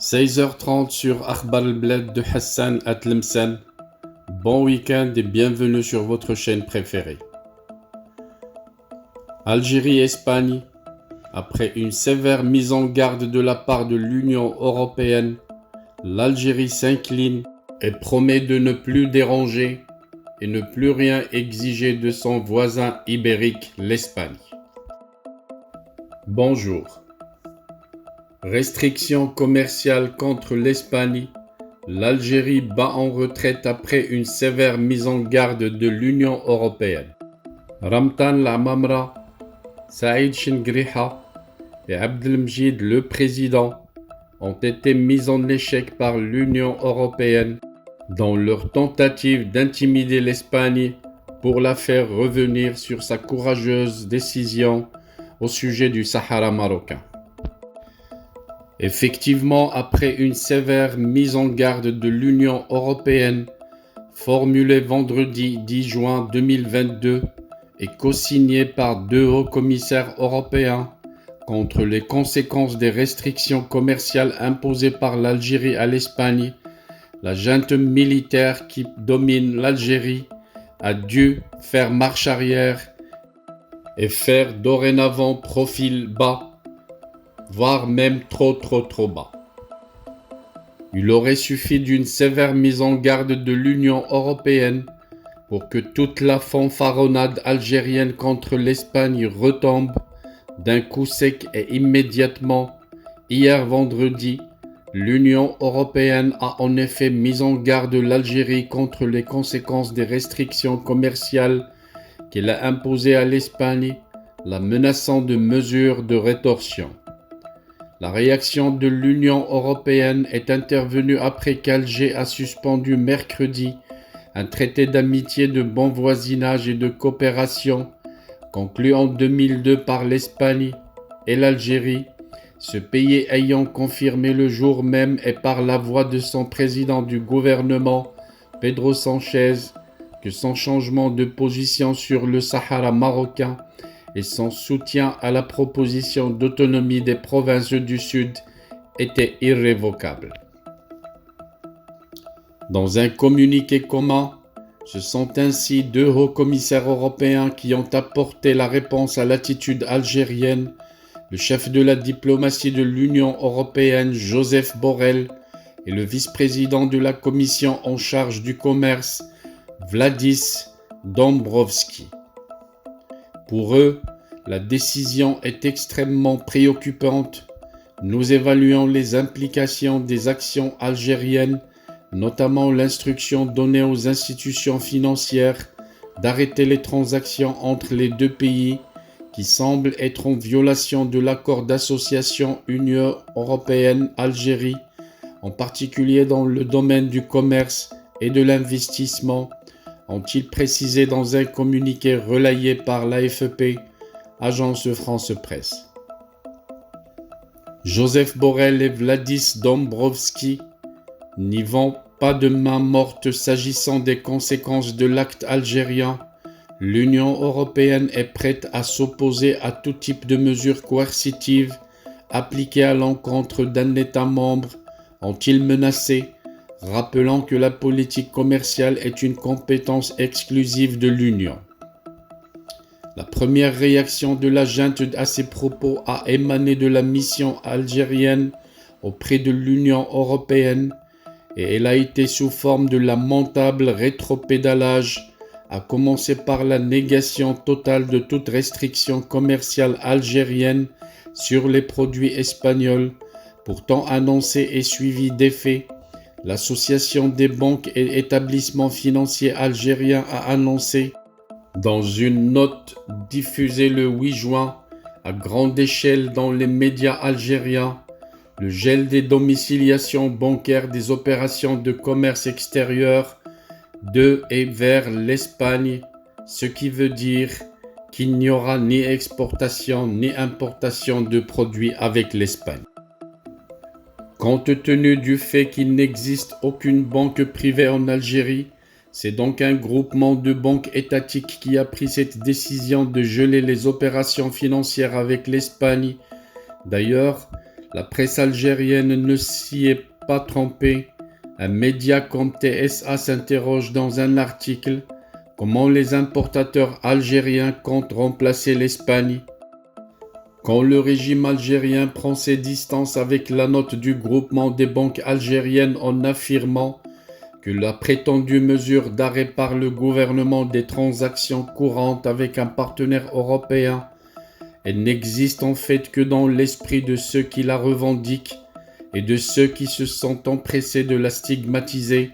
16h30 sur Akhbar al-Bled de Hassan Atlemsen. Bon week-end et bienvenue sur votre chaîne préférée. Algérie-Espagne. Après une sévère mise en garde de la part de l'Union européenne, l'Algérie s'incline et promet de ne plus déranger et ne plus rien exiger de son voisin ibérique, l'Espagne. Bonjour. Restrictions commerciales contre l'Espagne. L'Algérie bat en retraite après une sévère mise en garde de l'Union européenne. Ramtan Lamamra, Saïd Chengriha et Abdelmjid le président ont été mis en échec par l'Union européenne dans leur tentative d'intimider l'Espagne pour la faire revenir sur sa courageuse décision au sujet du Sahara marocain. Effectivement, après une sévère mise en garde de l'Union européenne, formulée vendredi 10 juin 2022 et co-signée par 2 hauts commissaires européens contre les conséquences des restrictions commerciales imposées par l'Algérie à l'Espagne, la junte militaire qui domine l'Algérie a dû faire marche arrière et faire dorénavant profil bas, voire même trop bas. Il aurait suffi d'une sévère mise en garde de l'Union européenne pour que toute la fanfaronnade algérienne contre l'Espagne retombe d'un coup sec et immédiatement. Hier vendredi, l'Union européenne a en effet mis en garde l'Algérie contre les conséquences des restrictions commerciales qu'elle a imposées à l'Espagne, la menaçant de mesures de rétorsion. La réaction de l'Union européenne est intervenue après qu'Alger a suspendu mercredi un traité d'amitié, de bon voisinage et de coopération conclu en 2002 par l'Espagne et l'Algérie, ce pays ayant confirmé le jour même et par la voix de son président du gouvernement, Pedro Sánchez, que son changement de position sur le Sahara marocain et son soutien à la proposition d'autonomie des provinces du Sud était irrévocable. Dans un communiqué commun, ce sont ainsi 2 hauts commissaires européens qui ont apporté la réponse à l'attitude algérienne, le chef de la diplomatie de l'Union européenne, Joseph Borrell, et le vice-président de la Commission en charge du commerce, Valdis Dombrovskis. Pour eux, la décision est extrêmement préoccupante. Nous évaluons les implications des actions algériennes, notamment l'instruction donnée aux institutions financières d'arrêter les transactions entre les 2 pays qui semblent être en violation de l'accord d'association Union européenne-Algérie, en particulier dans le domaine du commerce et de l'investissement, ont-ils précisé dans un communiqué relayé par l'AFP, agence France Presse. Joseph Borrell et Valdis Dombrovskis n'y vont pas de main morte s'agissant des conséquences de l'acte algérien. L'Union européenne est prête à s'opposer à tout type de mesures coercitives appliquées à l'encontre d'un État membre, ont-ils menacé, rappelant que la politique commerciale est une compétence exclusive de l'Union. La première réaction de la junte à ces propos a émané de la mission algérienne auprès de l'Union européenne et elle a été sous forme de lamentable rétropédalage, à commencer par la négation totale de toute restriction commerciale algérienne sur les produits espagnols, pourtant annoncée et suivie d'effets. L'Association des banques et établissements financiers algériens a annoncé, dans une note diffusée le 8 juin à grande échelle dans les médias algériens, le gel des domiciliations bancaires des opérations de commerce extérieur de et vers l'Espagne, ce qui veut dire qu'il n'y aura ni exportation ni importation de produits avec l'Espagne. Compte tenu du fait qu'il n'existe aucune banque privée en Algérie, c'est donc un groupement de banques étatiques qui a pris cette décision de geler les opérations financières avec l'Espagne. D'ailleurs, La presse algérienne ne s'y est pas trompée. Un média comme TSA s'interroge dans un article comment les importateurs algériens comptent remplacer l'Espagne. Quand le régime algérien prend ses distances avec la note du groupement des banques algériennes en affirmant que la prétendue mesure d'arrêt par le gouvernement des transactions courantes avec un partenaire européen, elle n'existe en fait que dans l'esprit de ceux qui la revendiquent et de ceux qui se sont empressés de la stigmatiser.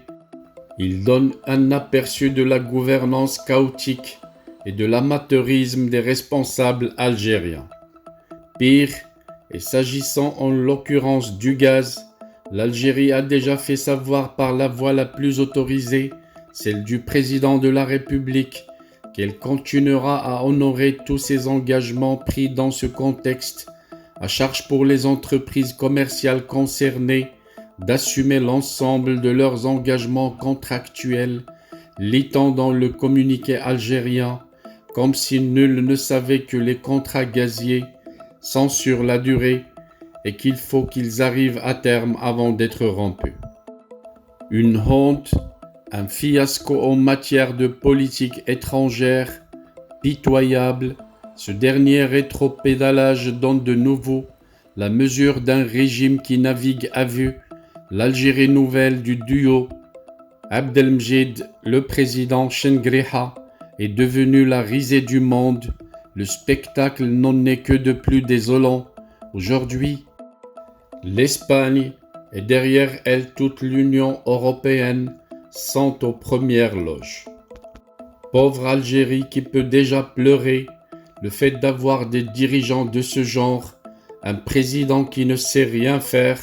Il donne un aperçu de la gouvernance chaotique et de l'amateurisme des responsables algériens. Pire, et s'agissant en l'occurrence du gaz, l'Algérie a déjà fait savoir par la voie la plus autorisée, celle du président de la République, qu'elle continuera à honorer tous ses engagements pris dans ce contexte, à charge pour les entreprises commerciales concernées d'assumer l'ensemble de leurs engagements contractuels, lit-on dans le communiqué algérien, comme si nul ne savait que les contrats gaziers sont sur la durée et qu'il faut qu'ils arrivent à terme avant d'être rompus. Une honte, un fiasco en matière de politique étrangère, pitoyable. Ce dernier rétropédalage donne de nouveau la mesure d'un régime qui navigue à vue. L'Algérie nouvelle du duo Abdelmjid, le président Chengriha, est devenue la risée du monde. Le spectacle n'en est que de plus désolant. Aujourd'hui, l'Espagne et derrière elle toute l'Union européenne sont aux premières loges. Pauvre Algérie qui peut déjà pleurer le fait d'avoir des dirigeants de ce genre, un président qui ne sait rien faire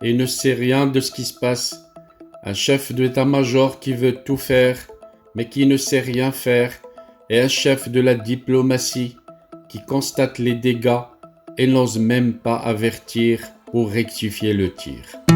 et ne sait rien de ce qui se passe, un chef d'état-major qui veut tout faire mais qui ne sait rien faire et un chef de la diplomatie qui constate les dégâts et n'ose même pas avertir pour rectifier le tir.